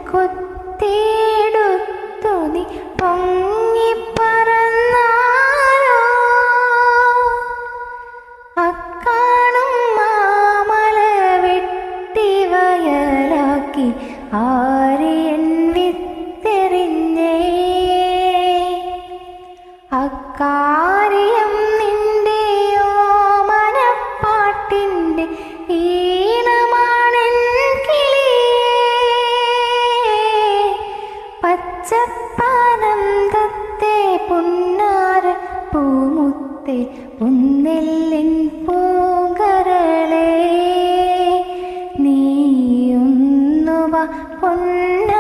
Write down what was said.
കൊത്തിയെടുത്തു നീ പൊങ്ങിപ്പറന്നാരോ അക്കാണും മാമല വെട്ടി വയലാക്കി ആര്യൻ വിത്തെറിഞ്ഞേ അക്കാര്യം നിന്റെയോ മനപ്പാട്ടിൻ്റെ ഈണമാണെൻ കിളിയേ പച്ചപ്പാനന്ദത്തെ പുന്നാര പൂമുത്തെ പൊന്നെല്ലിൻ പൂങ്കരളേ നീയൊന്നുവ പൊന്ന